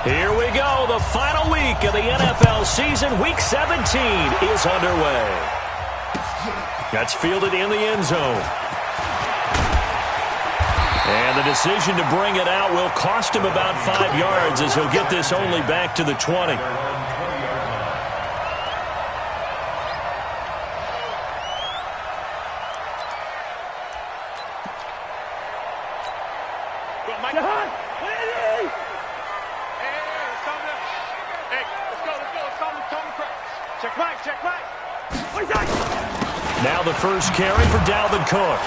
Here we go. The final week of the NFL season. Week 17 is underway. That's fielded in the end zone. And the decision to bring it out will cost him about 5 yards as he'll get this only back to the 20. Now the first carry for Dalvin Cook.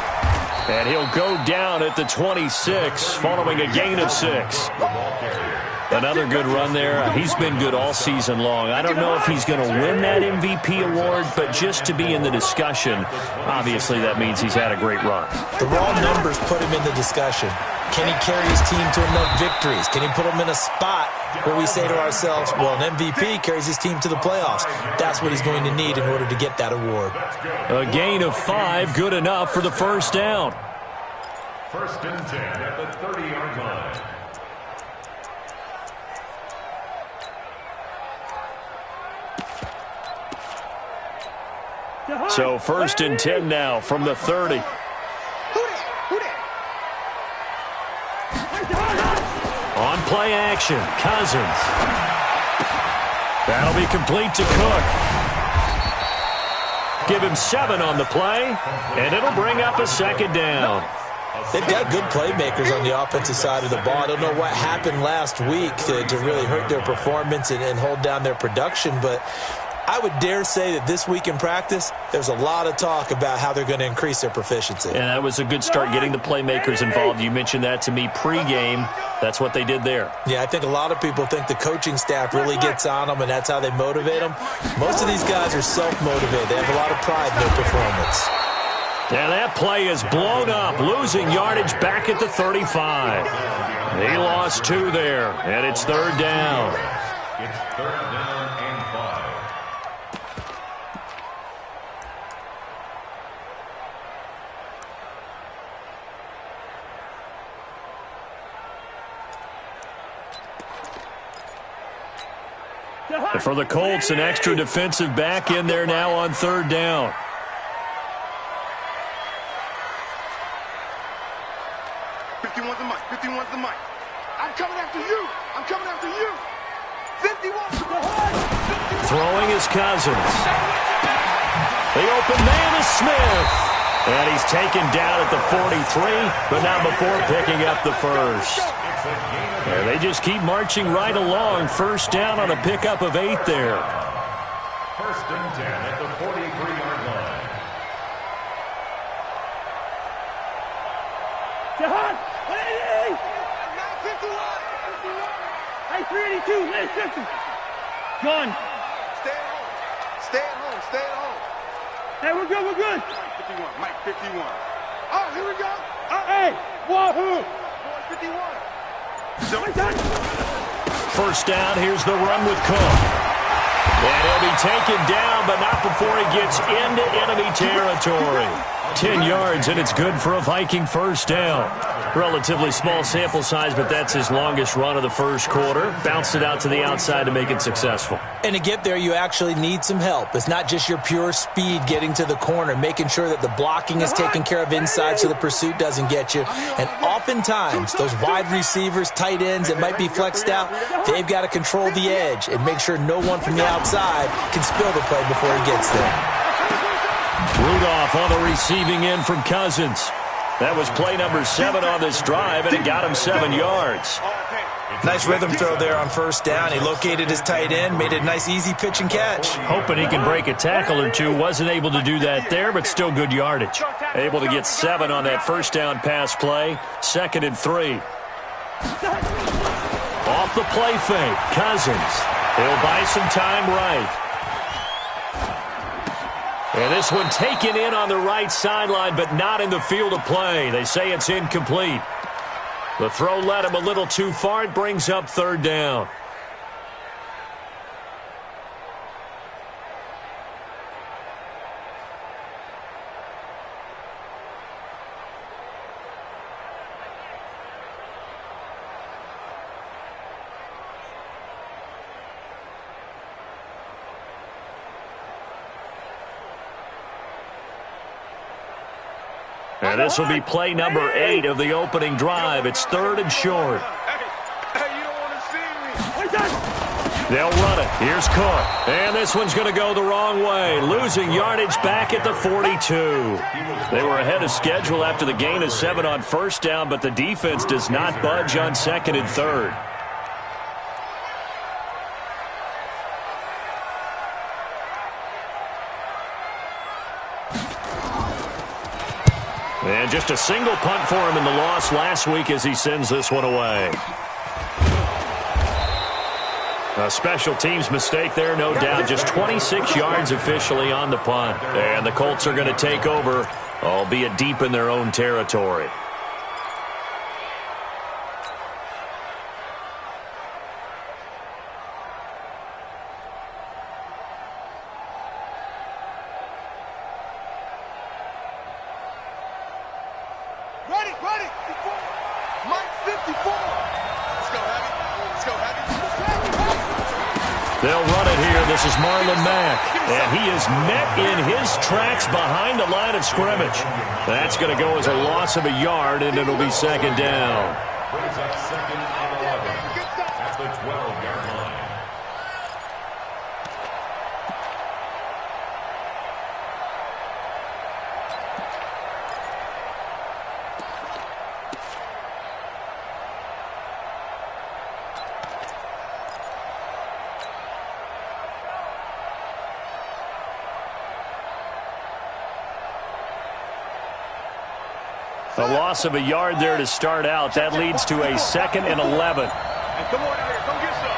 And he'll go down at the 26 following a gain of 6. Another good run there. He's been good all season long. I don't know if he's going to win that MVP award, but just to be in the discussion, obviously that means he's had a great run. The raw numbers put him in the discussion. Can he carry his team to enough victories? Can he put them in a spot where we say to ourselves, well, an MVP carries his team to the playoffs. That's what he's going to need in order to get that award. A gain of 5, good enough for the first down. First and 10 at the 30-yard line. So first and 10 now from the 30. On play action, Cousins. That'll be complete to Cook. Give him 7 on the play, and it'll bring up a second down. They've got good playmakers on the offensive side of the ball. I don't know what happened last week to really hurt their performance and hold down their production, but I would dare say that this week in practice, there's a lot of talk about how they're going to increase their proficiency. And that was a good start getting the playmakers involved. You mentioned that to me pregame. That's what they did there. Yeah, I think a lot of people think the coaching staff really gets on them, and that's how they motivate them. Most of these guys are self-motivated. They have a lot of pride in their performance. And that play is blown up, losing yardage back at the 35. He lost 2 there, and it's third down. It's third down and 5. And for the Colts, an extra defensive back in there now on third down. Throwing is Cousins. The open man is Smith. And he's taken down at the 43, but not before picking up the first. And they just keep marching right along. First down on a pickup of 8 there. First and 10 at the 43-yard line. Jahan, 382, let's get him. Gun. Stay at home. Stay at home. Stay at home. Hey, we're good, we're good. 51, Mike 51. Oh, here we go. Hey, wahoo. 51. First down, here's the run with Cook. And he'll be taken down, but not before he gets into enemy territory. 10 yards, and it's good for a Viking first down. Relatively small sample size, but that's his longest run of the first quarter. Bounced it out to the outside to make it successful. And to get there, you actually need some help. It's not just your pure speed getting to the corner, making sure that the blocking is taken care of inside so the pursuit doesn't get you. And oftentimes, those wide receivers, tight ends that might be flexed out, they've got to control the edge and make sure no one from the outside can spill the play before he gets there. Rudolph on the receiving end from Cousins. That was play number 7 on this drive, and it got him 7 yards. Nice rhythm throw there on first down. He located his tight end, made it a nice easy pitch and catch. Hoping he can break a tackle or two. Wasn't able to do that there, but still good yardage. Able to get 7 on that first down pass play. 2nd and 3. Off the play fake, Cousins. He'll buy some time right. And this one taken in on the right sideline, but not in the field of play. They say it's incomplete. The throw led him a little too far. It brings up third down. And this will be play number 8 of the opening drive. It's 3rd and short. Hey, you don't want to see me. They'll run it. Here's Cook. And this one's going to go the wrong way. Losing yardage back at the 42. They were ahead of schedule after the gain of 7 on first down, but the defense does not budge on 2nd and 3rd. And just a single punt for him in the loss last week as he sends this one away. A special teams mistake there, no doubt. Just 26 yards officially on the punt. And the Colts are going to take over, albeit deep in their own territory. Ready. Mike 54. Let's go, Heavy. They'll run it here. This is Marlon Mack. And he is met in his tracks behind the line of scrimmage. That's going to go as a loss of a yard, and it'll be 2nd down. Brings up 2nd and 11 at the 12-yard line. A loss of a yard there to start out. That leads to a 2nd and 11. Hey, come on out here. Come get some.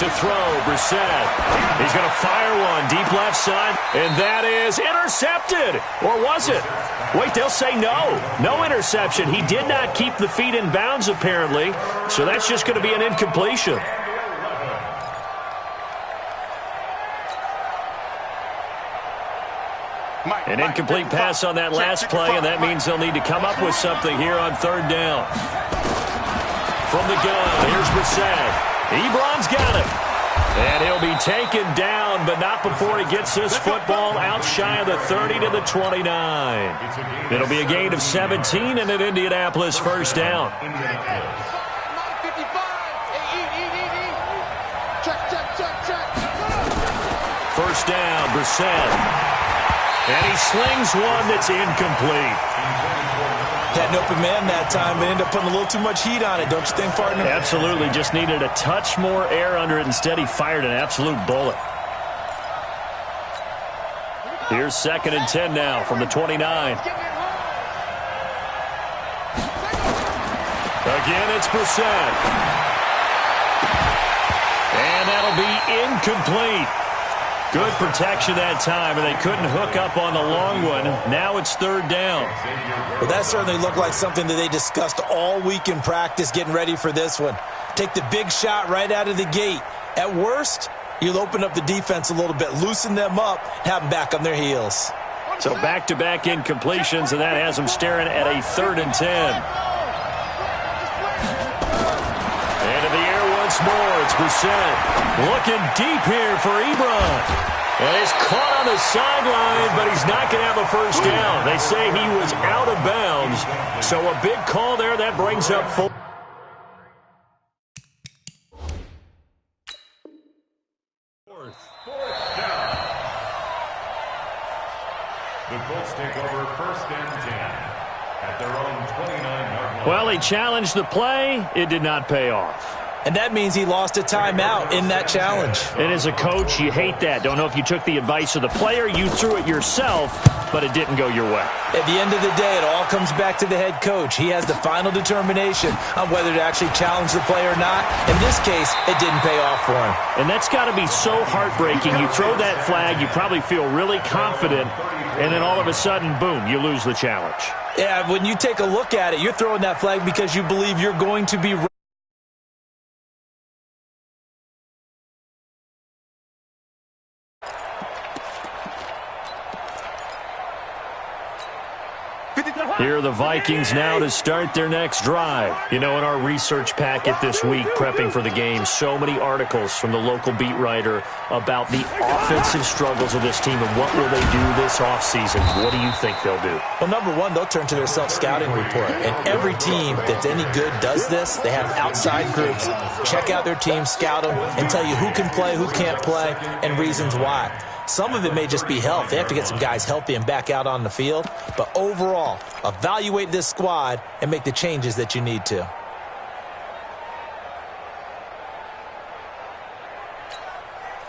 To throw, Brissett. He's going to fire one deep left side, and that is intercepted. Or was it? Wait, they'll say no. No interception. He did not keep the feet in bounds, apparently, so that's just going to be an incompletion. An incomplete pass on that last play, and that means they'll need to come up with something here on 3rd down. From the gun, here's Brissett. Ebron's got it. And he'll be taken down, but not before he gets this football out shy of the 30 to the 29. It'll be a gain of 17 and an Indianapolis 1st down. First down, Brissett. And he slings one that's incomplete. Had an open man that time, but ended up putting a little too much heat on it, don't you think, partner? Absolutely. Just needed a touch more air under it. Instead, he fired an absolute bullet. Here's 2nd and 10 now from the 29. Again, it's Brissett. And that'll be incomplete. Good protection that time, and they couldn't hook up on the long one. Now it's 3rd down. Well, that certainly looked like something that they discussed all week in practice getting ready for this one. Take the big shot right out of the gate. At worst, you'll open up the defense a little bit, loosen them up, have them back on their heels. So back-to-back incompletions, and that has them staring at a 3rd and 10. And in the air once more, it's Brissett. Looking deep here for Ebron. And he's caught on the sideline, but he's not going to have a first down. They say he was out of bounds. So a big call there. That brings up 4. Fourth down. The Colts take over 1st and 10 at their own 29-yard line. Well, he challenged the play. It did not pay off. And that means he lost a timeout in that challenge. And as a coach, you hate that. Don't know if you took the advice of the player. You threw it yourself, but it didn't go your way. At the end of the day, it all comes back to the head coach. He has the final determination on whether to actually challenge the play or not. In this case, it didn't pay off for him. And that's got to be so heartbreaking. You throw that flag, you probably feel really confident, and then all of a sudden, boom, you lose the challenge. Yeah, when you take a look at it, you're throwing that flag because you believe you're going to be Here are the the Vikings now to start their next drive. You know, in our research packet this week, prepping for the game, so many articles from the local beat writer about the offensive struggles of this team and what will they do this offseason. What do you think they'll do? Well, number one, they'll turn to their self-scouting report. And every team that's any good does this. They have outside groups. Check out their team, scout them, and tell you who can play, who can't play, and reasons why. Some of it may just be health. They have to get some guys healthy and back out on the field. But overall, evaluate this squad and make the changes that you need to.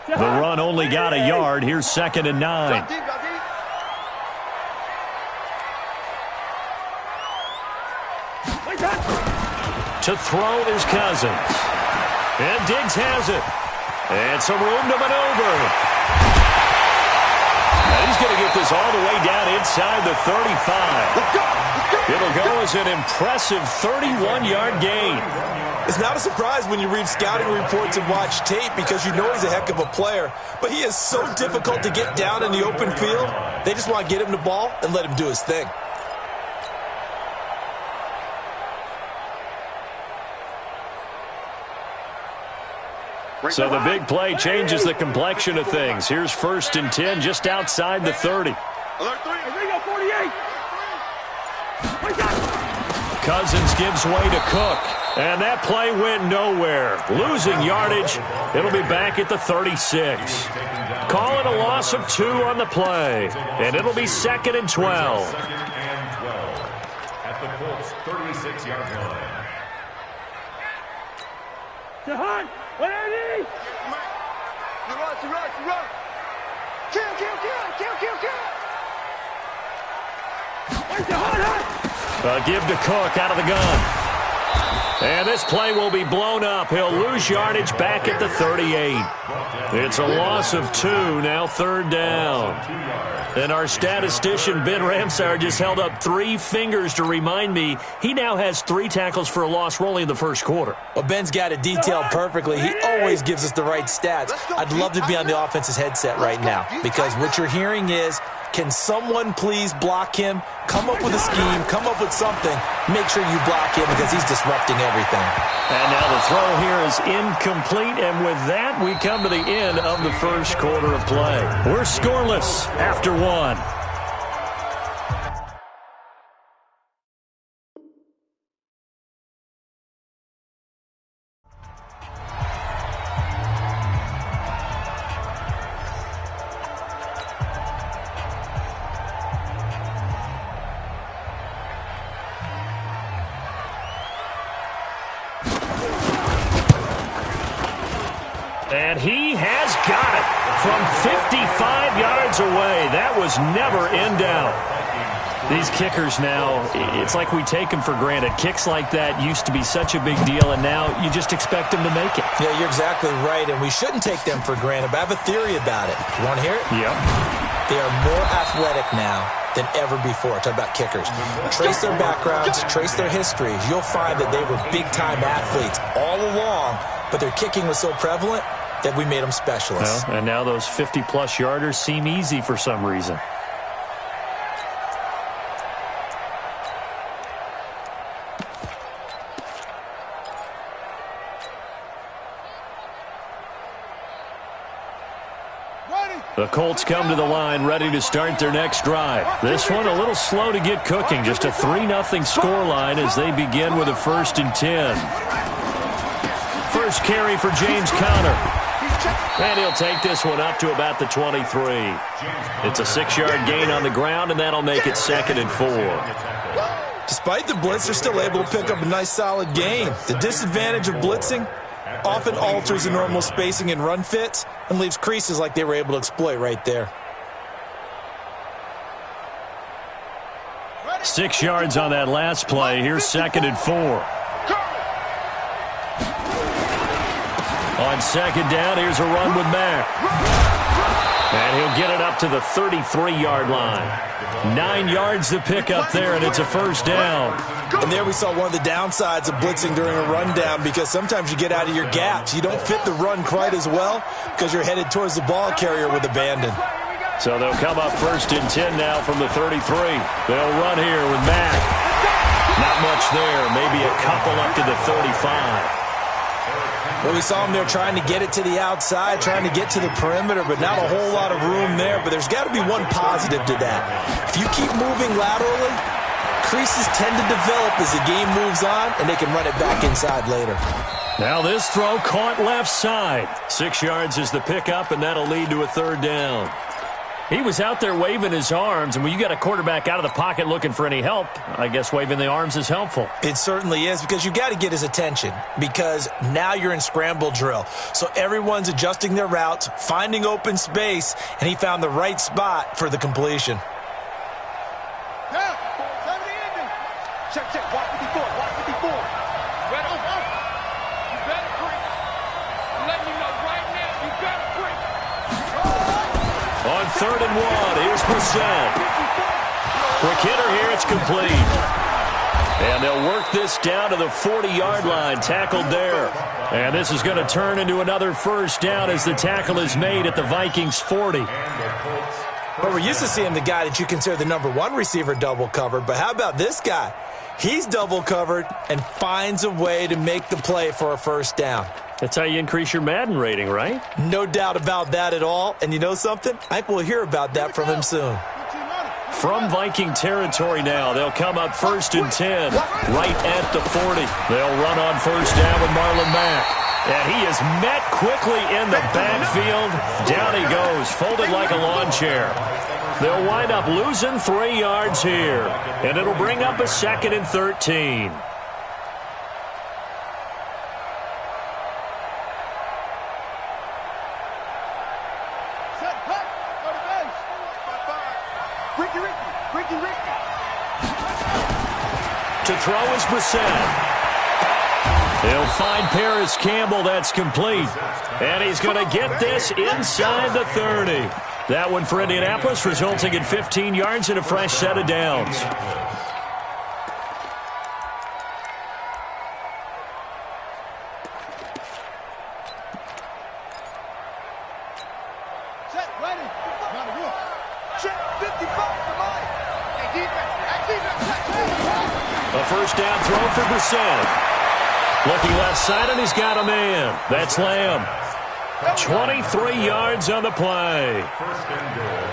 The run only got a yard. Here's 2nd and 9. To throw is Cousins. And Diggs has it. And some room to maneuver. And he's going to get this all the way down inside the 35. It'll go as an impressive 31-yard gain. It's not a surprise when you read scouting reports and watch tape because you know he's a heck of a player. But he is so difficult to get down in the open field. They just want to get him the ball and let him do his thing. So the big play changes the complexion of things. Here's 1st and 10 just outside the 30. Cousins gives way to Cook. And that play went nowhere. Losing yardage. It'll be back at the 36. Call it a loss of 2 on the play. And it'll be 2nd and 12. At the Colts' 36-yard line. Jahan, what are you? Give to Cook out of the gun. And this play will be blown up. He'll lose yardage back at the 38. It's a loss of 2, now 3rd down. And our statistician, Ben Ramsauer, just held up 3 fingers to remind me he now has 3 tackles for a loss only in the first quarter. Well, Ben's got it detailed perfectly. He always gives us the right stats. I'd love to be on the offense's headset right now because what you're hearing is, can someone please block him? Come up with a scheme. Come up with something. Make sure you block him because he's disrupting everything. And now the throw here is incomplete. And with that, we come to the end of the first quarter of play. We're scoreless after 1. And he has got it from 55 yards away. That was never in doubt. These kickers now, it's like we take them for granted. Kicks like that used to be such a big deal, and now you just expect them to make it. Yeah, you're exactly right, and we shouldn't take them for granted, but I have a theory about it. You want to hear it? Yep. They are more athletic now than ever before. Talk about kickers. Trace their backgrounds, trace their histories. You'll find that they were big-time athletes all along, but their kicking was so prevalent that we made them specialists. Well, and now those 50-plus yarders seem easy for some reason. The Colts come to the line ready to start their next drive. This one a little slow to get cooking. Just a 3-0 scoreline as they begin with a 1st and 10. First carry for James Conner. And he'll take this one up to about the 23. It's a 6-yard gain on the ground, and that'll make it 2nd and 4. Despite the blitz, they're still able to pick up a nice, solid gain. The disadvantage of blitzing often alters the normal spacing and run fits and leaves creases like they were able to exploit right there. 6 yards on that last play. Here's 2nd and 4. On 2nd down, here's a run with Mack. And he'll get it up to the 33-yard line. 9 yards to pick up there, and it's a 1st down. And there we saw one of the downsides of blitzing during a rundown because sometimes you get out of your gaps. You don't fit the run quite as well because you're headed towards the ball carrier with abandon. So they'll come up 1st and 10 now from the 33. They'll run here with Mack. Not much there, maybe a couple up to the 35. Well, we saw him there trying to get it to the outside, trying to get to the perimeter, but not a whole lot of room there. But there's got to be one positive to that. If you keep moving laterally, creases tend to develop as the game moves on, and they can run it back inside later. Now this throw caught left side. 6 yards is the pickup, and that'll lead to a third down. He was out there waving his arms, and when you got a quarterback out of the pocket looking for any help, I guess waving the arms is helpful. It certainly is, because you got to get his attention, because now you're in scramble drill. So everyone's adjusting their routes, finding open space, and he found the right spot for the completion. Check, watch 54, watch 54. Right over. You better break. I'm letting you know right now, you better break. On 3rd and 1, here's Brissett. Quick hitter here, it's complete. And they'll work this down to the 40-yard line, tackled there. And this is going to turn into another first down as the tackle is made at the Vikings 40. But we're used to seeing the guy that you consider the number 1 receiver double covered, but how about this guy? He's double covered and finds a way to make the play for a first down. That's how you increase your Madden rating, right? No doubt about that at all. And you know something? I think we'll hear about that from him soon. From Viking territory now, they'll come up 1st and 10, right at the 40. They'll run on first down with Marlon Mack. And he is met quickly in the backfield. Down he goes, folded like a lawn chair. They'll wind up losing 3 yards here. And it'll bring up a 2nd and 13. To throw is Brissett. He'll find Paris Campbell. That's complete. And he's going to get this inside the 30. That one for Indianapolis, resulting in 15 yards and a fresh set of downs. A first down throw for Brissett. Looking left side, and he's got a man. That's Lamb. 23 yards on the play.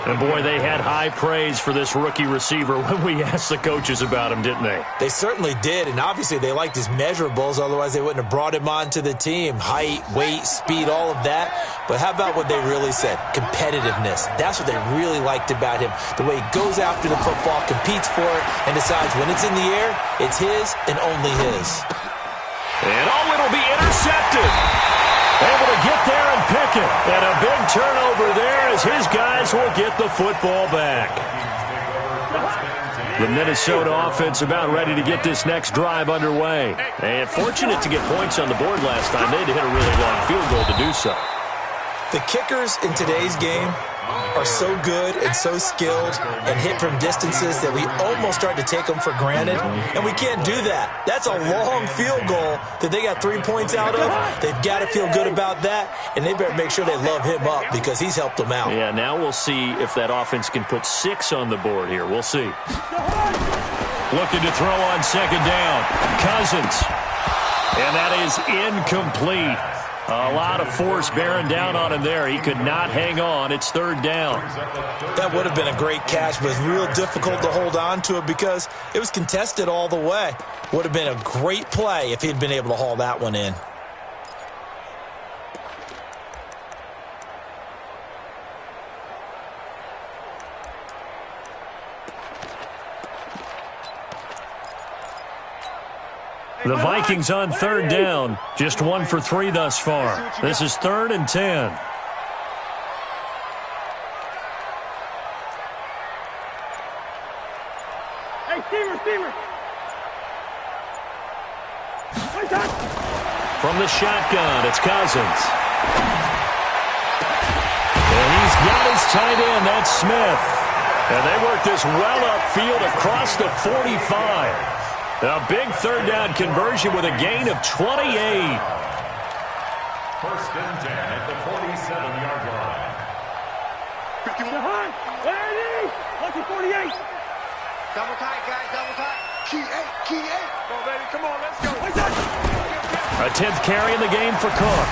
And, boy, they had high praise for this rookie receiver when we asked the coaches about him, didn't they? They certainly did, and obviously they liked his measurables. Otherwise, they wouldn't have brought him onto the team. Height, weight, speed, all of that. But how about what they really said? Competitiveness. That's what they really liked about him. The way he goes after the football, competes for it, and decides when it's in the air, it's his and only his. And, it'll be intercepted. Able to get there and pick it. And a big turnover there as his guys will get the football back. The Minnesota offense about ready to get this next drive underway. And fortunate to get points on the board last time. They had to hit a really long field goal to do so. The kickers in today's game are so good and so skilled and hit from distances that we almost start to take them for granted, and we can't do that. That's a long field goal that they got 3 points out of. They've got to feel good about that, and they better make sure they love him up because he's helped them out. Yeah, now we'll see if that offense can put 6 on the board here. We'll see. Looking to throw on second down. Cousins. And that is incomplete. A lot of force bearing down on him there. He could not hang on. It's third down. That would have been a great catch, but it's real difficult to hold on to it because it was contested all the way. Would have been a great play if he'd been able to haul that one in. The Vikings on third down. Just 1 for 3 thus far. This is 3rd and 10. Hey, Steamer. From the shotgun, it's Cousins. And he's got his tight end. That's Smith. And they work this well upfield across the 45. A big third down conversion with a gain of 28. 1st and 10 at the 47-yard line. 51. There it is. Lucky 48. Double tight, guys, double tight. Key eight. Come on, baby. Come on, let's go. A 10th carry in the game for Cook.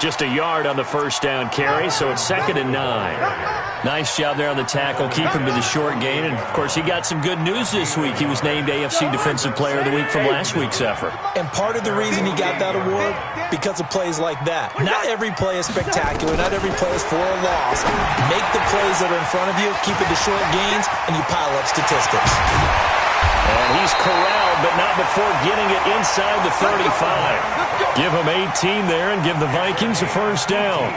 Just a yard on the first down carry, so it's 2nd and 9. Nice job there on the tackle, keep him to the short gain. And, of course, he got some good news this week. He was named AFC Defensive Player of the Week from last week's effort. And part of the reason he got that award, because of plays like that. Not every play is spectacular. Not every play is for a loss. Make the plays that are in front of you, keep it to short gains, and you pile up statistics. And he's corralled, but not before getting it inside the 35. Give him 18 there and give the Vikings a first down.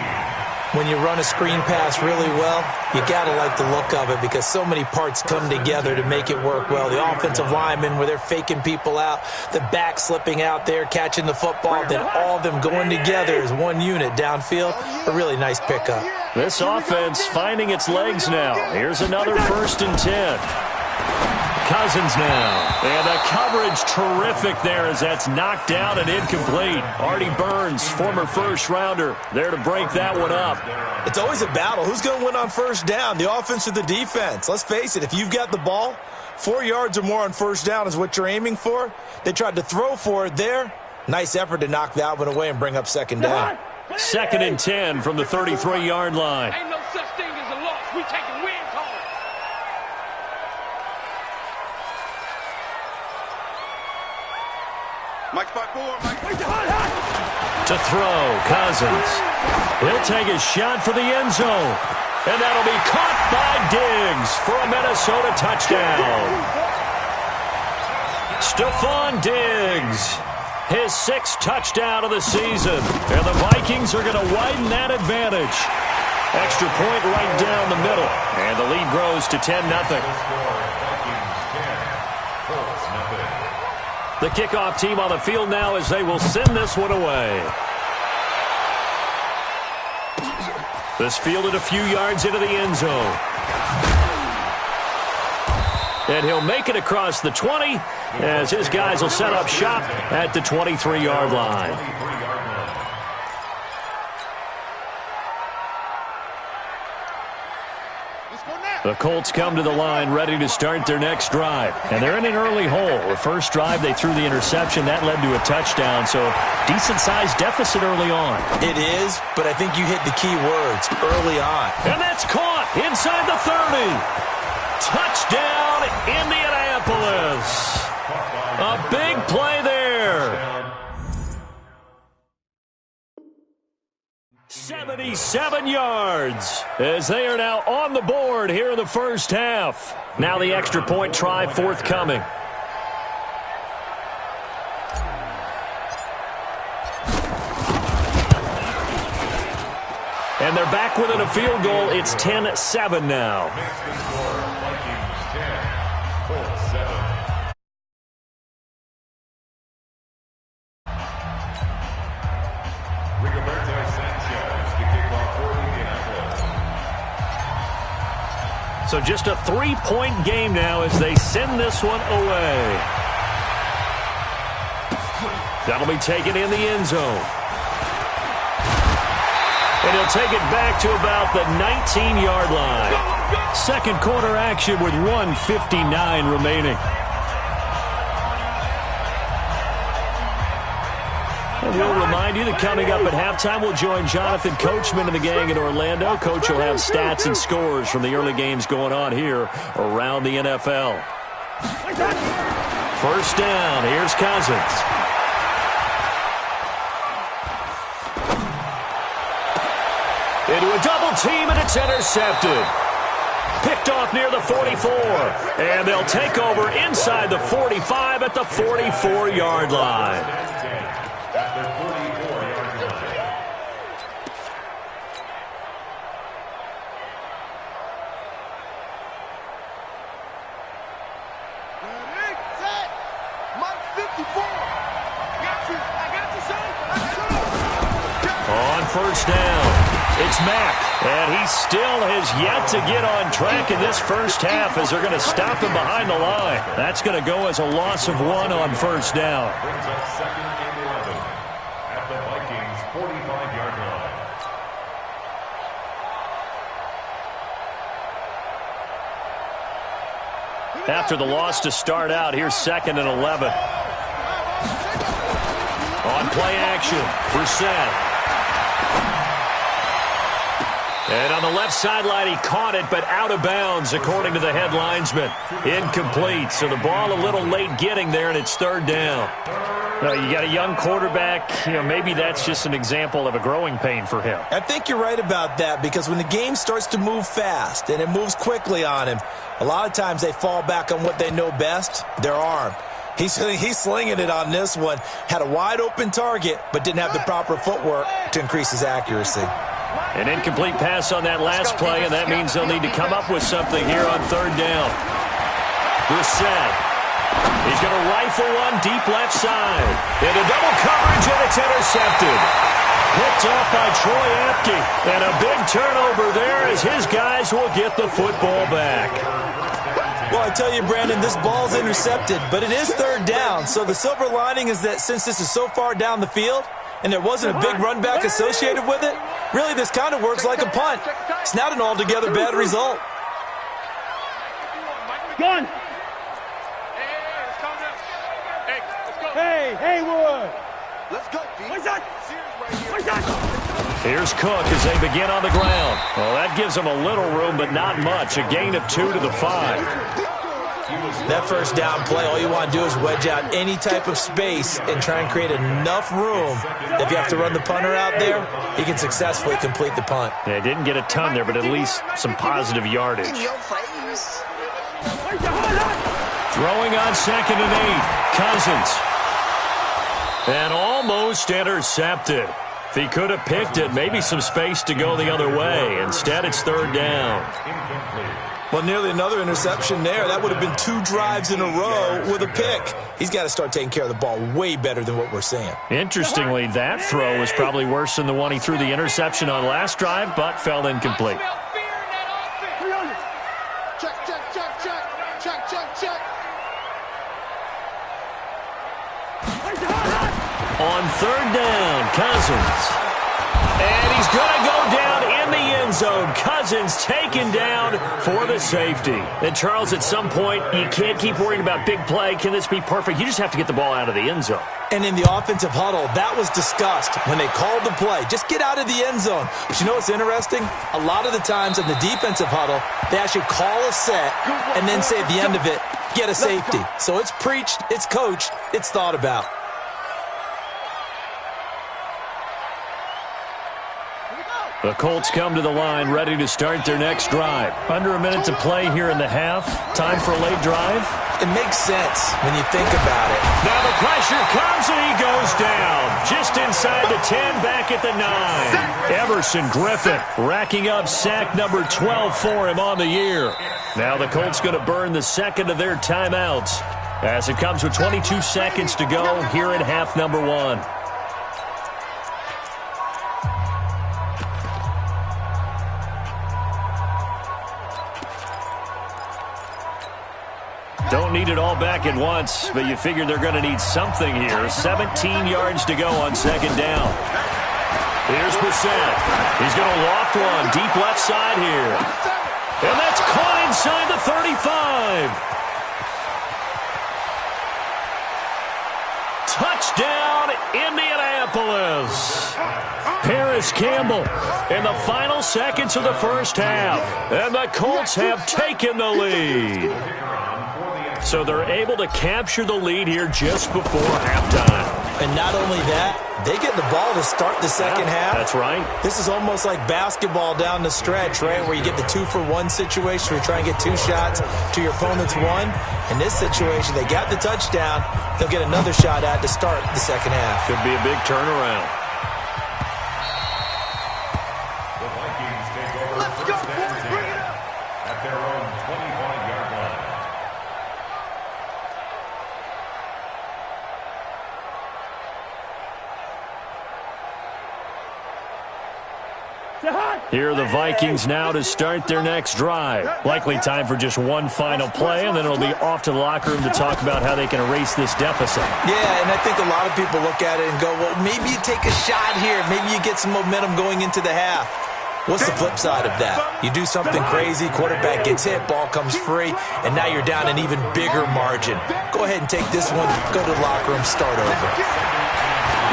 When you run a screen pass really well, you got to like the look of it because so many parts come together to make it work well. The offensive linemen, where they're faking people out, the back slipping out there, catching the football, then all of them going together as one unit downfield. A really nice pickup. This offense finding its legs now. Here's another 1st and 10. Cousins now. And the coverage terrific there as that's knocked down and incomplete. Artie Burns, former first-rounder, there to break that one up. It's always a battle. Who's going to win on first down, the offense or the defense? Let's face it, if you've got the ball, 4 yards or more on first down is what you're aiming for. They tried to throw for it there. Nice effort to knock that one away and bring up 2nd down. 2nd and 10 from the 33-yard line. Ain't no such thing as a loss. We taking wins home. Mike's by 4. To throw, Cousins. He'll take a shot for the end zone. And that'll be caught by Diggs for a Minnesota touchdown. Stephon Diggs, his 6th touchdown of the season. And the Vikings are going to widen that advantage. Extra point right down the middle. And the lead grows to 10-0. The kickoff team on the field now as they will send this one away. This fielded a few yards into the end zone. And he'll make it across the 20 as his guys will set up shop at the 23-yard line. The Colts come to the line ready to start their next drive. And they're in an early hole. The first drive, they threw the interception. That led to a touchdown, so decent-sized deficit early on. It is, but I think you hit the key words, early on. And that's caught inside the 30. Touchdown, Indianapolis. A big play there. 77 yards as they are now on the board here in the first half. Now the extra point try forthcoming. And they're back within a field goal. It's 10-7 now. So just a 3-point game now as they send this one away. That'll be taken in the end zone. And he'll take it back to about the 19-yard line. Second quarter action with 1:59 remaining. And we'll remind you that coming up at halftime, we'll join Jonathan Coachman and the gang in Orlando. Coach will have stats and scores from the early games going on here around the NFL. First down, here's Cousins. Into a double team, and it's intercepted. Picked off near the 44. And they'll take over inside the 45 at the 44-yard line. On first down, it's Mack, and he still has yet to get on track in this first half as they're going to stop him behind the line. That's going to go as a loss of 1 on first down. Brings up 2nd and 11 at the Vikings' 45-yard line. after the loss to start out. Here's 2nd and 11. On play action, Brissett. And on the left sideline, he caught it, but out of bounds, according to the head linesman. Incomplete, so the ball a little late getting there, and it's 3rd down. Well, you got a young quarterback. Maybe that's just an example of a growing pain for him. I think you're right about that, because when the game starts to move fast and it moves quickly on him, a lot of times they fall back on what they know best, their arm. He's slinging it on this one. Had a wide-open target, but didn't have the proper footwork to increase his accuracy. An incomplete pass on that last play, and that means they'll need to come up with something here on 3rd down. Brissett. He's going to rifle one deep left side. Into double coverage, and it's intercepted. Picked off by Troy Apke. And a big turnover there as his guys will get the football back. Well, I tell you, Brandon, this ball's intercepted, but it is 3rd down. So the silver lining is that since this is so far down the field and there wasn't a big run back associated with it, really this kind of works like a punt. It's not an altogether bad result. Gun. Hey, Haywood. Let's go, D. What's that? What's that? Here's Cook as they begin on the ground. Well, that gives them a little room, but not much. A gain of 2 to the 5. That first down play, all you want to do is wedge out any type of space and try and create enough room. If you have to run the punter out there, he can successfully complete the punt. Yeah, didn't get a ton there, but at least some positive yardage. Throwing on 2nd and 8. Cousins. And almost intercepted. If he could have picked it, maybe some space to go the other way. Instead, it's 3rd down. Well, nearly another interception there. That would have been 2 drives in a row with a pick. He's got to start taking care of the ball way better than what we're seeing. Interestingly, that throw was probably worse than the one he threw the interception on last drive, but fell incomplete. On 3rd down, Cousins. And he's going to go down in the end zone. Cousins taken down for the safety. And, Charles, at some point, you can't keep worrying about big play. Can this be perfect? You just have to get the ball out of the end zone. And in the offensive huddle, that was discussed when they called the play. Just get out of the end zone. But you know what's interesting? A lot of the times in the defensive huddle, they actually call a set and then say at the end of it, get a safety. So it's preached, it's coached, it's thought about. The Colts come to the line ready to start their next drive. Under a minute to play here in the half. Time for a late drive. It makes sense when you think about it. Now the pressure comes and he goes down. Just inside the 10, back at the 9. Everson Griffin racking up sack number 12 for him on the year. Now the Colts going to burn the 2nd of their timeouts as it comes with 22 seconds to go here in half number 1. Don't need it all back at once, but you figure they're going to need something here. 17 yards to go on 2nd down. Here's Brissett. He's going to loft one deep left side here. And that's caught inside the 35. Touchdown, Indianapolis. Paris Campbell in the final seconds of the first half. And the Colts have taken the lead. So they're able to capture the lead here just before halftime. And not only that, they get the ball to start the second half. That's right. This is almost like basketball down the stretch, right, where you get the 2-for-1 situation where you try and get 2 shots to your opponent's 1. In this situation, they got the touchdown. They'll get another shot at to start the second half. Could be a big turnaround. The Vikings take over. Let's go, boys. Bring it up. At their own 25-yard line. Here are the Vikings now to start their next drive. Likely time for just one final play, and then it'll be off to the locker room to talk about how they can erase this deficit. Yeah, and I think a lot of people look at it and go, well, maybe you take a shot here. Maybe you get some momentum going into the half. What's the flip side of that? You do something crazy, quarterback gets hit, ball comes free, and now you're down an even bigger margin. Go ahead and take this one, go to the locker room, start over.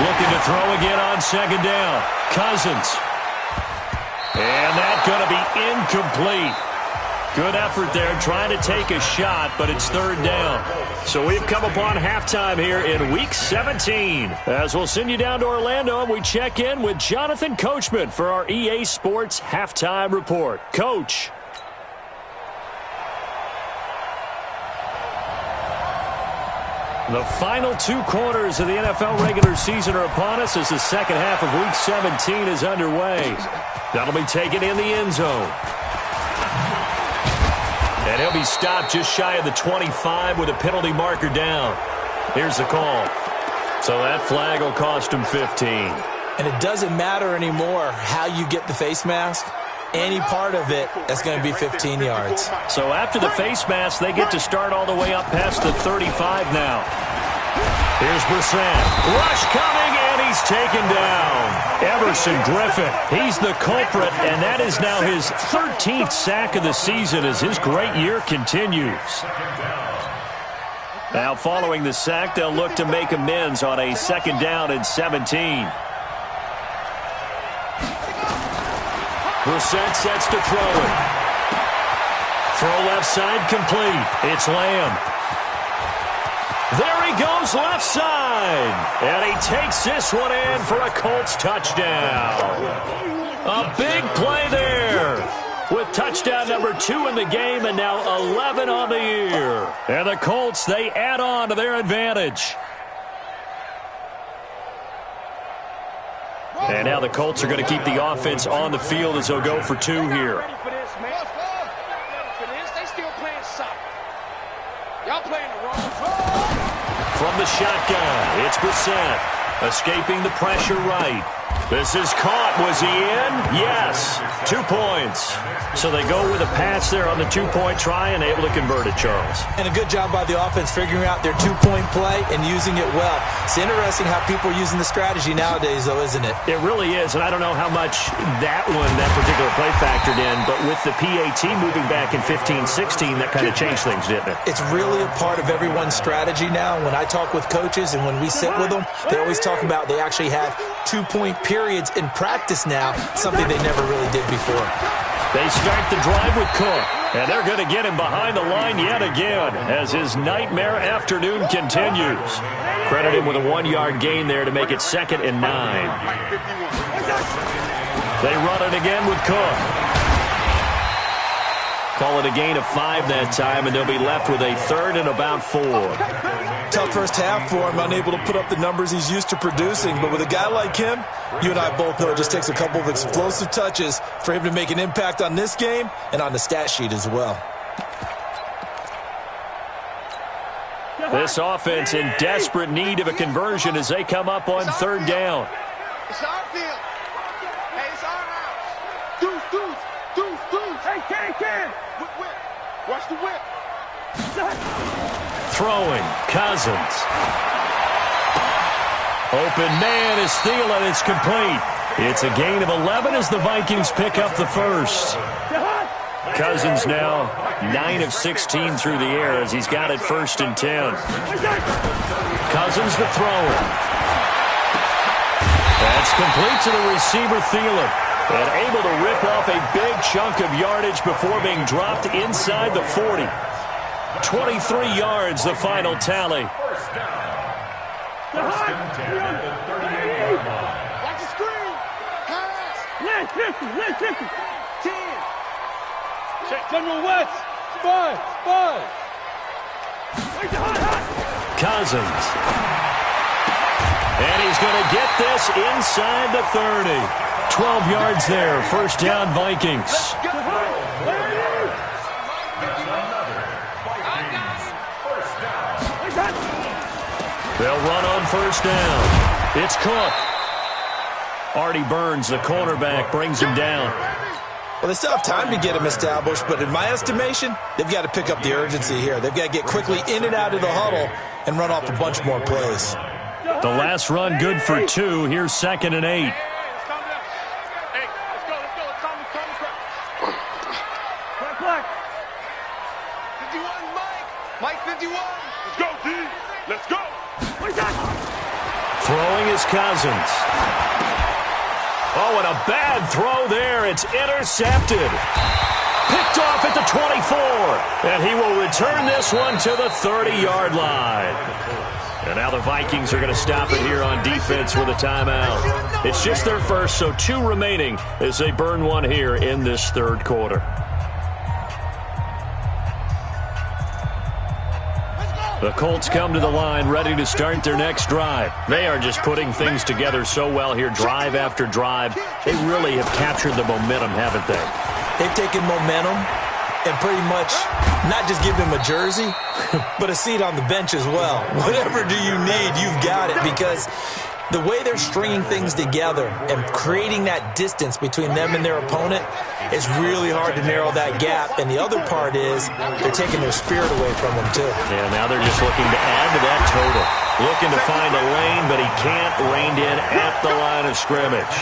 Looking to throw again on second down. Cousins. And that's going to be incomplete. Good effort there trying to take a shot, but it's third down. So we've come upon halftime here in Week 17. As we'll send you down to Orlando, and we check in with Jonathan Coachman for our EA Sports Halftime Report. Coach. The final 2 quarters of the NFL regular season are upon us as the second half of Week 17 is underway. That'll be taken in the end zone. And he'll be stopped just shy of the 25 with a penalty marker down. Here's the call. So that flag will cost him 15. And it doesn't matter anymore how you get the face mask. Any part of it, that's going to be 15 yards. So after the face mask, they get to start all the way up past the 35 now. Here's Brissett. Rush coming, and he's taken down. Everson Griffin, he's the culprit, and that is now his 13th sack of the season as his great year continues. Now following the sack, they'll look to make amends on a second down and 17. Brissett sets to throw it. Throw left side complete. It's Lamb. There he goes left side. And he takes this one in for a Colts touchdown. A big play there. With touchdown number 2 in the game and now 11 on the year. And the Colts, they add on to their advantage. And now the Colts are going to keep the offense on the field as they'll go for 2 here. From the shotgun, it's Brissett. Escaping the pressure right. This is caught. Was he in? Yes. 2 points. So they go with a pass there on the 2-point try and able to convert it, Charles. And a good job by the offense figuring out their 2-point play and using it well. It's interesting how people are using the strategy nowadays, though, isn't it? It really is, and I don't know how much that particular play factored in, but with the PAT moving back in 15-16, that kind of changed things, didn't it? It's really a part of everyone's strategy now. When I talk with coaches and when we sit with them, they always talk about they actually have 2-point periods in practice now, something they never really did before. They start the drive with Cook, and they're going to get him behind the line yet again as his nightmare afternoon continues. Credit him with a 1-yard gain there to make it 2nd and 9. They run it again with Cook. Call it a gain of 5 that time, and they'll be left with a 3rd and about 4. Tough first half for him, unable to put up the numbers he's used to producing. But with a guy like him, you and I both know it just takes a couple of explosive touches for him to make an impact on this game and on the stat sheet as well. This offense in desperate need of a conversion as they come up on 3rd down. It's our field. Hey, it's our house. Deuce. Hey, can. Whip. Watch the whip. Throwing, Cousins. Open man is Thielen. It's complete. It's a gain of 11 as the Vikings pick up the first. Cousins now 9 of 16 through the air as he's got it 1st and 10. Cousins the thrower. That's complete to the receiver, Thielen. And able to rip off a big chunk of yardage before being dropped inside the 40. 23 yards, the final tally. First down. 1st and 10 at the 38-yard line. Watch the screen. Pass. 10. Check. General West. 5. Cousins. And he's going to get this inside the 30. 12 yards there. 1st down, Vikings. They'll run on 1st down. It's Cook. Artie Burns, the cornerback, brings him down. Well, they still have time to get him established, but in my estimation, they've got to pick up the urgency here. They've got to get quickly in and out of the huddle and run off a bunch more plays. The last run good for 2. Here's 2nd and 8. Hey, let's go. It's time to Throwing is Cousins. Oh, and a bad throw there. It's intercepted. Picked off at the 24. And he will return this one to the 30-yard line. And now the Vikings are going to stop it here on defense with a timeout. It's just their first, so 2 remaining as they burn one here in this third quarter. The Colts come to the line ready to start their next drive. They are just putting things together so well here, drive after drive. They really have captured the momentum, haven't they? They've taken momentum and pretty much not just give him a jersey, but a seat on the bench as well. Whatever do you need, you've got it, because the way they're stringing things together and creating that distance between them and their opponent, it's really hard to narrow that gap. And the other part is they're taking their spirit away from them, too. Yeah, now they're just looking to add to that total. Looking to find a lane, but he can't. Reined in at the line of scrimmage.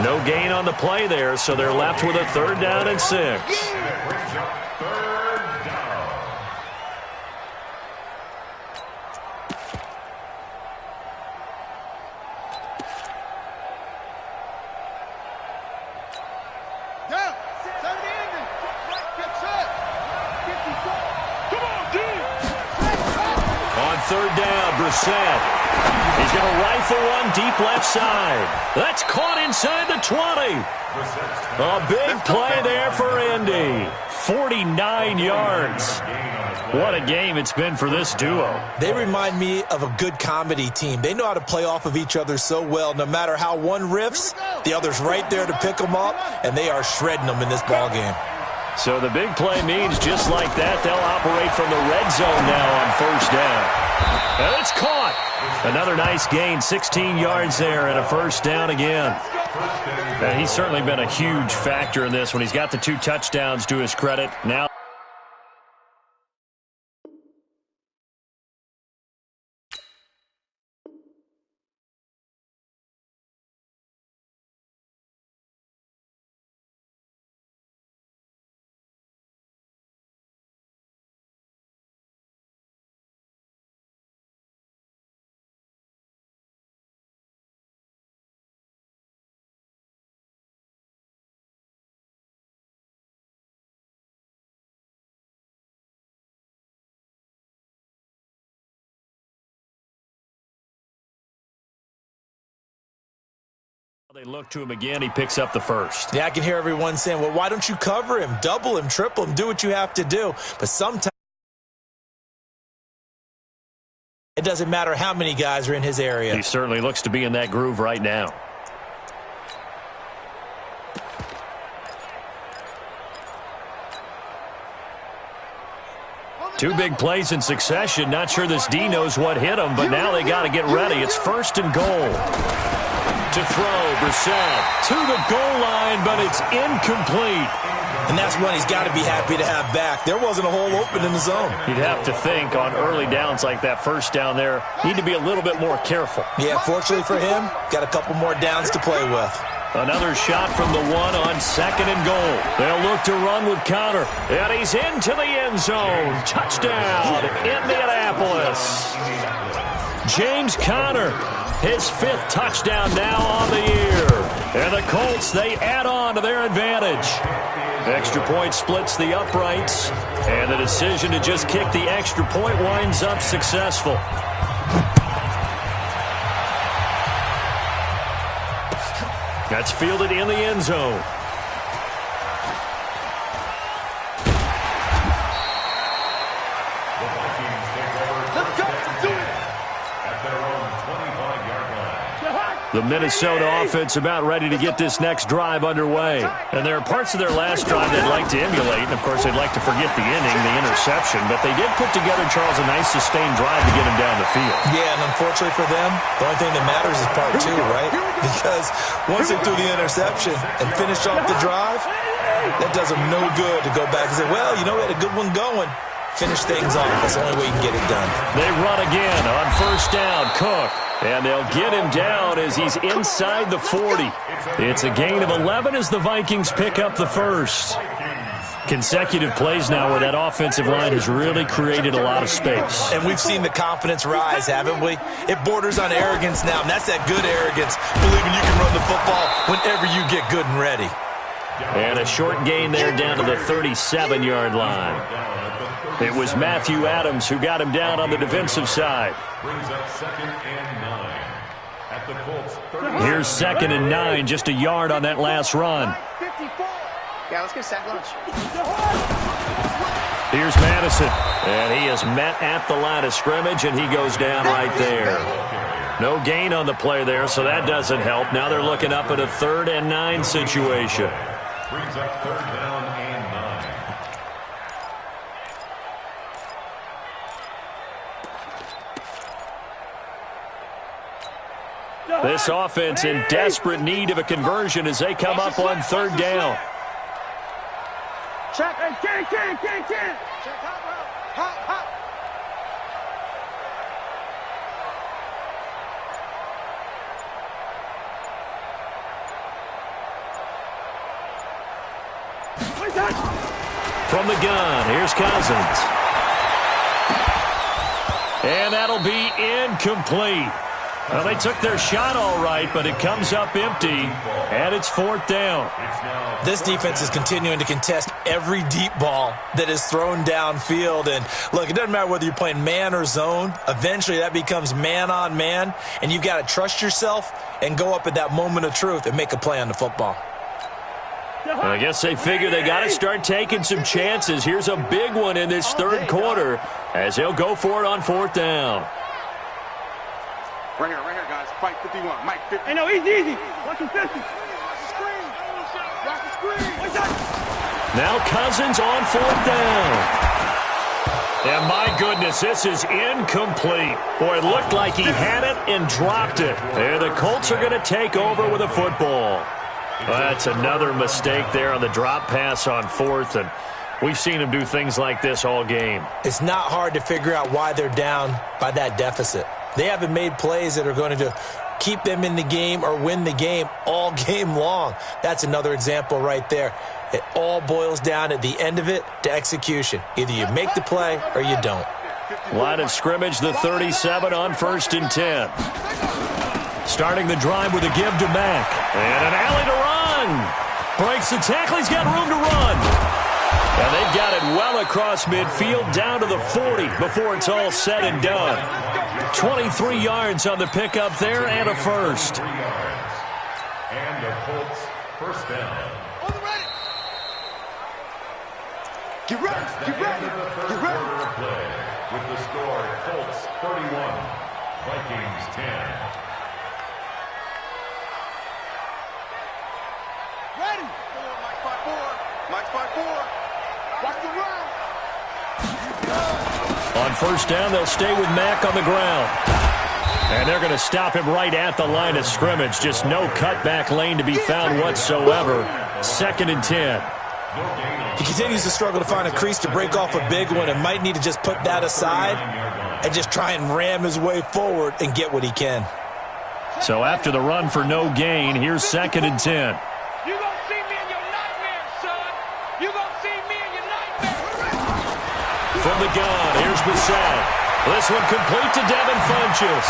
No gain on the play there, so they're left with a 3rd down and 6. He's going to rifle one deep left side. That's caught inside the 20. A big play there for Indy. 49 yards. What a game it's been for this duo. They remind me of a good comedy team. They know how to play off of each other so well. No matter how one riffs, the other's right there to pick them up, and they are shredding them in this ballgame. So the big play means just like that, they'll operate from the red zone now on 1st down. And it's caught. Another nice gain, 16 yards there and a 1st down again. And he's certainly been a huge factor in this when he's got the 2 touchdowns to his credit. Now they look to him again. He picks up the 1st. Yeah, I can hear everyone saying, well, why don't you cover him, double him, triple him, do what you have to do. But sometimes it doesn't matter how many guys are in his area. He certainly looks to be in that groove right now. Two big plays in succession. Not sure this D knows what hit him, but now they got to get ready. It's 1st and goal. To throw, Brissett to the goal line, but it's incomplete. And that's one he's got to be happy to have back. There wasn't a hole open in the zone. You'd have to think on early downs like that 1st down there, need to be a little bit more careful. Yeah, fortunately for him, got a couple more downs to play with. Another shot from the 1 on 2nd and goal. They'll look to run with Conner. And he's into the end zone. Touchdown, Indianapolis. James Conner, his 5th touchdown now on the year. And the Colts, they add on to their advantage. Extra point splits the uprights. And the decision to just kick the extra point winds up successful. That's fielded in the end zone. The Minnesota offense about ready to get this next drive underway. And there are parts of their last drive they'd like to emulate. And, of course, they'd like to forget the inning, the interception. But they did put together, Charles, a nice sustained drive to get him down the field. Yeah, and unfortunately for them, the only thing that matters is part 2, right? Because once they threw the interception and finished off the drive, that does them no good to go back and say, well, you know, we had a good one going. Finish things off. That's the only way you can get it done. They run again on 1st down. Cook. And they'll get him down as he's inside the 40. It's a gain of 11 as the Vikings pick up the 1st. Consecutive plays now where that offensive line has really created a lot of space. And we've seen the confidence rise, haven't we? It borders on arrogance now, and that's that good arrogance, believing you can run the football whenever you get good and ready. And a short gain there down to the 37-yard line. It was Matthew Adams who got him down on the defensive side. Brings up 2nd and 9 at the Colts 30. Here's 2nd and 9, just a yard on that last run. 54. Yeah, let's get sack lunch. Here's Madison, and he is met at the line of scrimmage, and he goes down right there. No gain on the play there, so that doesn't help. Now they're looking up at a 3rd and 9 situation. Brings up 3rd down and 9. This offense in desperate need of a conversion as they come up on 3rd down. Check. Hey, can. Check hot route. Hot. From the gun, here's Cousins. And that'll be incomplete. Well, they took their shot all right, but it comes up empty, and it's 4th down. This defense is continuing to contest every deep ball that is thrown downfield. And, look, it doesn't matter whether you're playing man or zone. Eventually, that becomes man-on-man, and you've got to trust yourself and go up at that moment of truth and make a play on the football. I guess they figure they got to start taking some chances. Here's a big one in this 3rd quarter as they'll go for it on 4th down. Right here, guys. Fight 51. Mike 50. Hey, no, easy. Watch him 50. Watch the screen. Now Cousins on 4th down. And my goodness, this is incomplete. Boy, it looked like he had it and dropped it. And the Colts are going to take over with a football. Well, that's another mistake there on the drop pass on 4th, and we've seen him do things like this all game. It's not hard to figure out why they're down by that deficit. They haven't made plays that are going to keep them in the game or win the game all game long. That's another example right there. It all boils down at the end of it to execution. Either you make the play or you don't. Line of scrimmage, the 37 on 1st and 10. Starting the drive with a give to Mack. And an alley to run. Breaks the tackle. He's got room to run. And they've got it well across midfield down to the 40 before it's all said and done. 23 yards on the pickup there and a first. And the Colts 1st down. On the ready. Get ready. Play with the score Colts 31, Vikings 10. Ready. Mike 5-4. Watch the run. On 1st down, they'll stay with Mack on the ground. And they're going to stop him right at the line of scrimmage. Just no cutback lane to be found whatsoever. 2nd and 10. He continues to struggle to find a crease to break off a big one and might need to just put that aside and just try and ram his way forward and get what he can. So after the run for no gain, here's 2nd and 10. You gonna see me in your nightmares, son. You gonna see me in your nightmares. From the gun, here's Bissett. This one complete to Devin Funchess.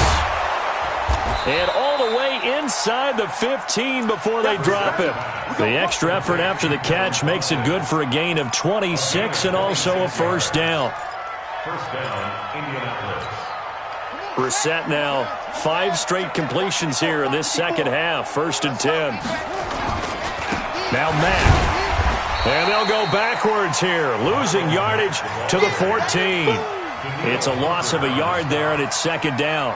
And all the way inside the 15 before they drop him. The extra effort after the catch makes it good for a gain of 26 and also a 1st down. 1st down, Indianapolis. Brissett now 5 straight completions here in this 2nd half. 1st and 10. Now Mack. And they'll go backwards here, losing yardage to the 14. It's a loss of a yard there, and it's 2nd down.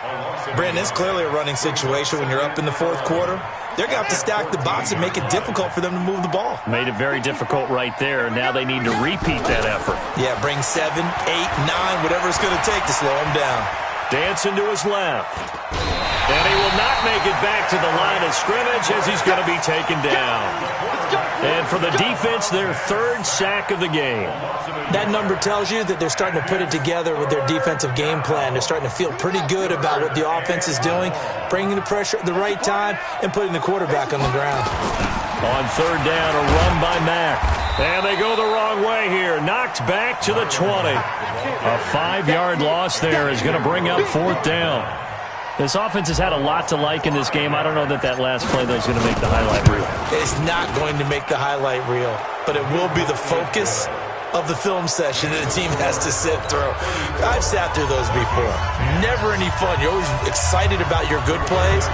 Brandon, it's clearly a running situation when you're up in the 4th quarter. They're going to have to stack the box and make it difficult for them to move the ball. Made it very difficult right there. Now they need to repeat that effort. Yeah, bring 7, 8, 9, whatever it's going to take to slow them down. Dancing to his left. And he will not make it back to the line of scrimmage as he's going to be taken down. And for the defense, their 3rd sack of the game. That number tells you that they're starting to put it together with their defensive game plan. They're starting to feel pretty good about what the offense is doing, bringing the pressure at the right time, and putting the quarterback on the ground. On 3rd down, a run by Mack. And they go the wrong way here. Knocked back to the 20. A 5-yard loss there is going to bring up 4th down. This offense has had a lot to like in this game. I don't know that last play, though, is going to make the highlight reel. It's not going to make the highlight reel, but it will be the focus of the film session that the team has to sit through. I've sat through those before. Never any fun. You're always excited about your good plays,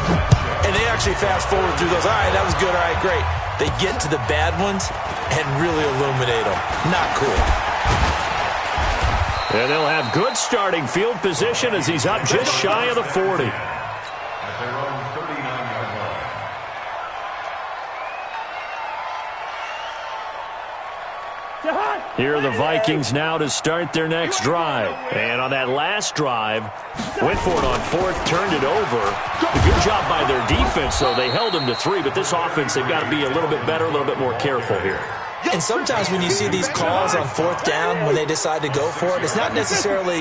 and they actually fast forward through those. All right, that was good. All right, great. They get to the bad ones and really illuminate them. Not cool. And they'll have good starting field position as he's up just shy of the 40. At their own 39-yard line. Here are the Vikings now to start their next drive. And on that last drive, went for it on 4th, turned it over. A good job by their defense, though. They held them to 3, but this offense, they've got to be a little bit better, a little bit more careful here. And sometimes when you see these calls on 4th down, when they decide to go for it, it's not necessarily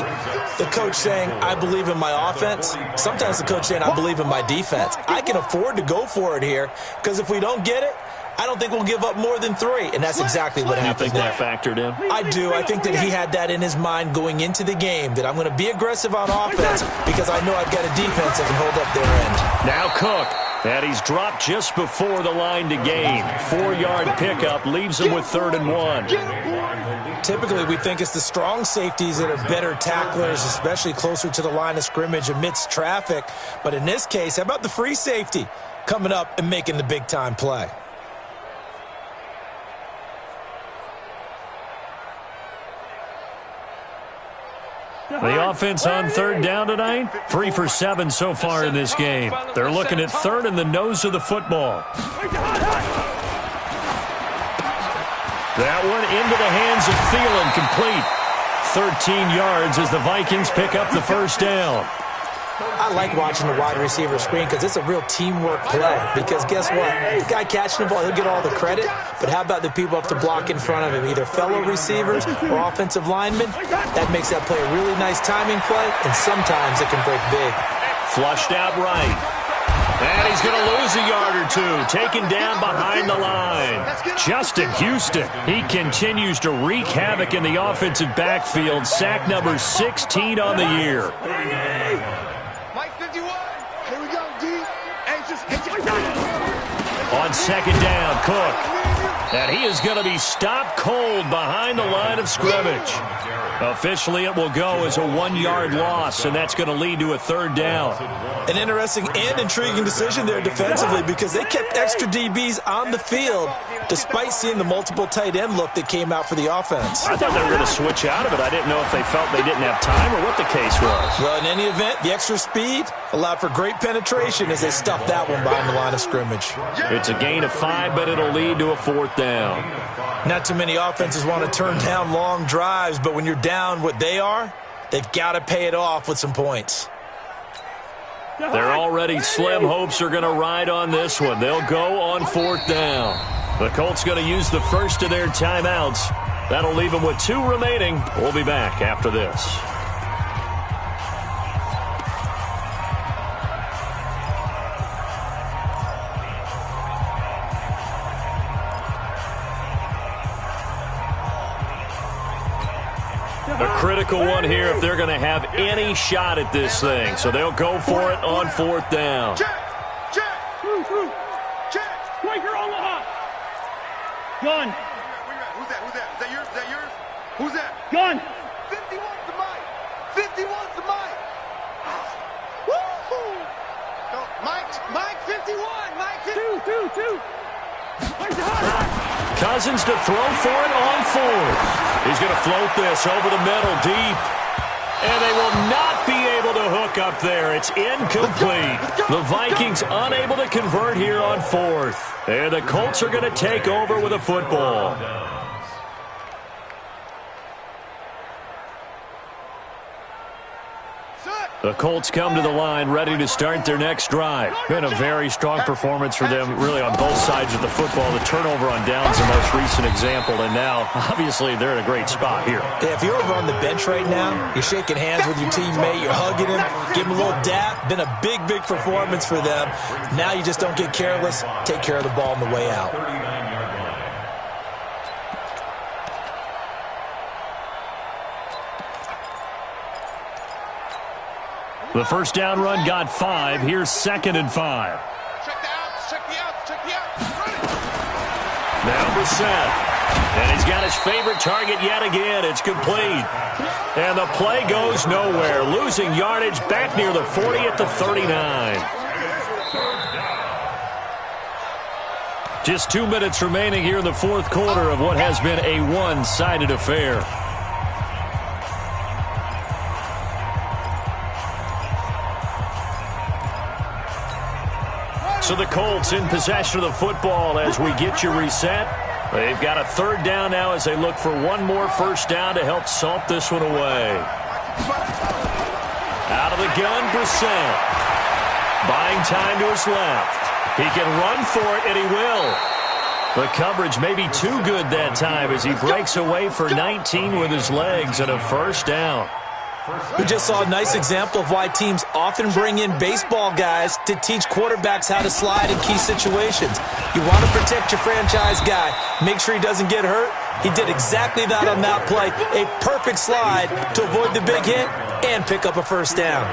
the coach saying, I believe in my offense. Sometimes the coach saying, I believe in my defense. I can afford to go for it here because if we don't get it, I don't think we'll give up more than 3. And that's exactly what happened. You think that factored in? I do. I think that he had that in his mind going into the game, that I'm going to be aggressive on offense because I know I've got a defense that can hold up their end. Now Cook. And he's dropped just before the line to gain. 4-yard pickup leaves him with 3rd and 1. Typically, we think it's the strong safeties that are better tacklers, especially closer to the line of scrimmage amidst traffic. But in this case, how about the free safety coming up and making the big-time play? The offense on 3rd down tonight, 3 for 7 so far in this game. They're looking at 3rd in the nose of the football. That one into the hands of Thielen, complete. 13 yards as the Vikings pick up the 1st down. I like watching the wide receiver screen because it's a real teamwork play. Because guess what? The guy catching the ball, he'll get all the credit. But how about the people up to block in front of him, either fellow receivers or offensive linemen? That makes that play a really nice timing play, and sometimes it can break big. Flushed out right. And he's going to lose a yard or 2, taken down behind the line. Justin Houston, he continues to wreak havoc in the offensive backfield. Sack number 16 on the year. Mike 51. Here we go, D. On 2nd down, Cook. And he is going to be stopped cold behind the line of scrimmage. Officially, it will go as a 1-yard loss, and that's going to lead to a 3rd down. An interesting and intriguing decision there defensively because they kept extra DBs on the field despite seeing the multiple tight end look that came out for the offense. I thought they were going to switch out of it. I didn't know if they felt they didn't have time or what the case was. Well, in any event, the extra speed allowed for great penetration as they stuffed that one behind the line of scrimmage. It's a gain of 5, but it'll lead to a 4th down. Not too many offenses want to turn down long drives, but when you're down what they are, they've got to pay it off with some points. Their already slim hopes are going to ride on this one. They'll go on 4th down. The Colts going to use the first of their timeouts. That'll leave them with 2 remaining. We'll be back after this. A critical one here if they're going to have any shot at this thing. So they'll go for it on 4th down. Check. Striker Omaha. Gun. Who's that? Is that yours? Who's that? Gun. 51's the Mike. 51's the Mike. Woo-hoo. No, Mike 51. Mike 51. Two. Cousins to throw for it on 4th. He's going to float this over the middle deep. And they will not be able to hook up there. It's incomplete. The Vikings unable to convert here on 4th. And the Colts are going to take over with a football. The Colts come to the line ready to start their next drive. Been a very strong performance for them really on both sides of the football. The turnover on downs the most recent example, and now obviously they're in a great spot here. Yeah, if you're over on the bench right now, you're shaking hands with your teammate, you're hugging him, give him a little dap. Been a big performance for them. Now you just don't get careless. Take care of the ball on the way out. The first down run got 5. Here's 2nd and 5. Check the outs, check the outs, check the outs. Now Brissett. And he's got his favorite target yet again. It's complete. And the play goes nowhere. Losing yardage back near the 40 at the 39. Just 2 minutes remaining here in the fourth quarter of what has been a one-sided affair. So the Colts in possession of the football as we get you reset. They've got a 3rd down now as they look for one more first down to help salt this one away. Out of the gun, Brissett. Buying time to his left. He can run for it, and he will. The coverage may be too good that time as he breaks away for 19 with his legs and a first down. We just saw a nice example of why teams often bring in baseball guys to teach quarterbacks how to slide in key situations. You want to protect your franchise guy. Make sure he doesn't get hurt. He did exactly that on that play. A perfect slide to avoid the big hit and pick up a first down.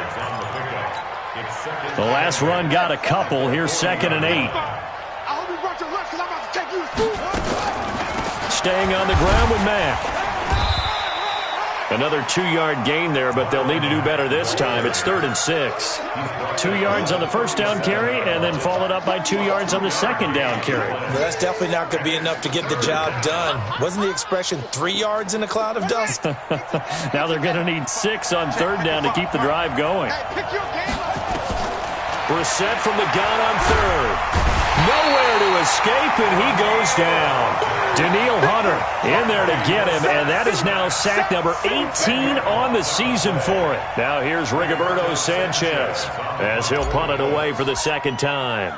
The last run got a couple. Here's 2nd and 8. Staying on the ground with Mack. Another 2-yard gain there, but they'll need to do better this time. It's 3rd and 6. 2 yards on the first down carry, and then followed up by 2 yards on the second down carry. Well, that's definitely not going to be enough to get the job done. Wasn't the expression 3 yards in a cloud of dust? Now they're going to need 6 on 3rd down to keep the drive going. Brissett from the gun on 3rd. Nowhere to escape, and he goes down. Daniil Hunter in there to get him, and that is now sack number 18 on the season for it. Now here's Rigoberto Sanchez as he'll punt it away for the 2nd time.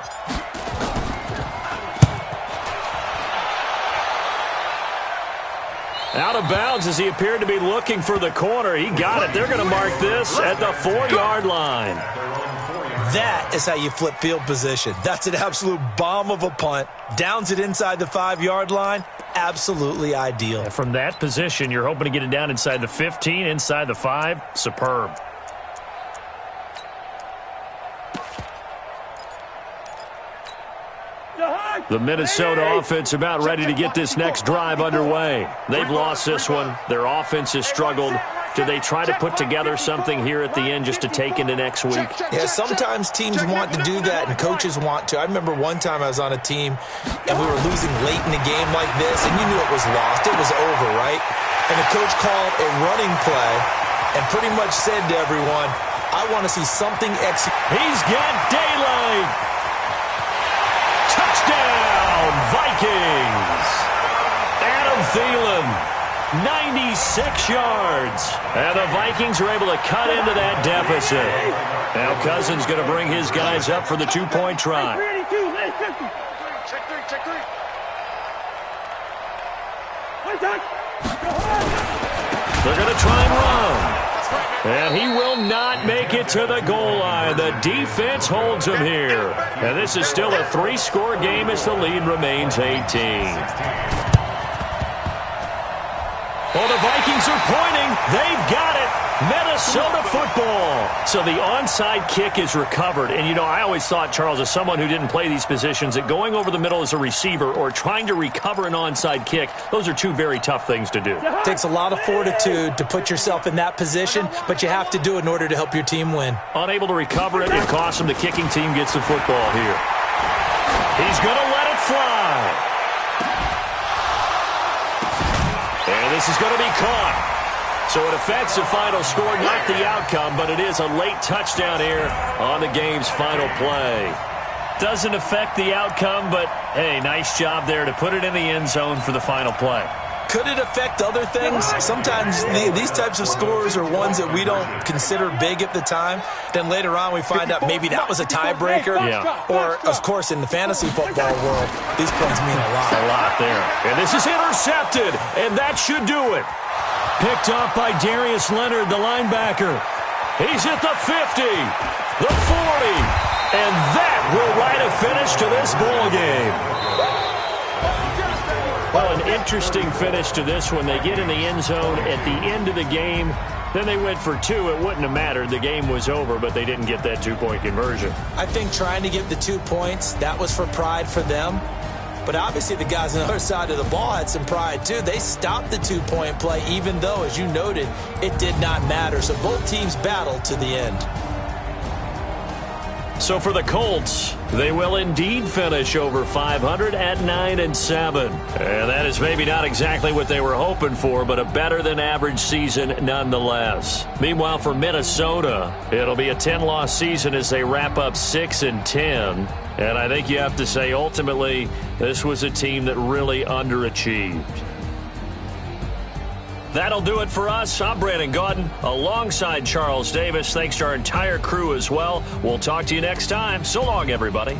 Out of bounds as he appeared to be looking for the corner. He got it. They're going to mark this at the 4-yard line. That is how you flip field position. That's an absolute bomb of a punt. Downs it inside the 5-yard line. Absolutely ideal. From that position, you're hoping to get it down inside the 15, inside the 5. Superb. The Minnesota offense about ready to get this next drive underway. They've lost this one. Their offense has struggled. Do they try to put together something here at the end just to take into next week? Yeah, sometimes teams want to do that and coaches want to. I remember one time I was on a team and we were losing late in a game like this and you knew it was lost. It was over, right? And the coach called a running play and pretty much said to everyone, I want to see something executed. He's got daylight. Touchdown, Vikings. Adam Thielen. 96 yards. And the Vikings are able to cut into that deficit. Now Cousins going to bring his guys up for the 2-point try. Check three. They're going to try and run. And he will not make it to the goal line. The defense holds him here. And this is still a 3-score game as the lead remains 18. Well, the Vikings are pointing. They've got it. Minnesota football. So the onside kick is recovered. And, you know, I always thought, Charles, as someone who didn't play these positions, that going over the middle as a receiver or trying to recover an onside kick, those are two very tough things to do. It takes a lot of fortitude to put yourself in that position, but you have to do it in order to help your team win. Unable to recover it, it costs him. The kicking team gets the football here. He's going to let it fly. And this is going to be caught. So it affects the final score, not the outcome, but it is a late touchdown here on the game's final play. Doesn't affect the outcome, but, hey, nice job there to put it in the end zone for the final play. Could it affect other things? Sometimes these types of scores are ones that we don't consider big at the time. Then later on we find out maybe that was a tiebreaker. Yeah. Or, of course, in the fantasy football world, these points mean a lot. A lot there. And this is intercepted, and that should do it. Picked up by Darius Leonard, the linebacker. He's at the 50, the 40, and that will write a finish to this ball game. Well, an interesting finish to this one. They get in the end zone at the end of the game. Then they went for 2. It wouldn't have mattered. The game was over, but they didn't get that 2-point conversion. I think trying to get the 2 points, that was for pride for them. But obviously the guys on the other side of the ball had some pride too. They stopped the 2-point play, even though, as you noted, it did not matter. So both teams battled to the end. So for the Colts, they will indeed finish over 500 at 9-7. And that is maybe not exactly what they were hoping for, but a better-than-average season nonetheless. Meanwhile, for Minnesota, it'll be a 10-loss season as they wrap up 6-10. And I think you have to say, ultimately, this was a team that really underachieved. That'll do it for us. I'm Brandon Gaudin alongside Charles Davis. Thanks to our entire crew as well. We'll talk to you next time. So long, everybody.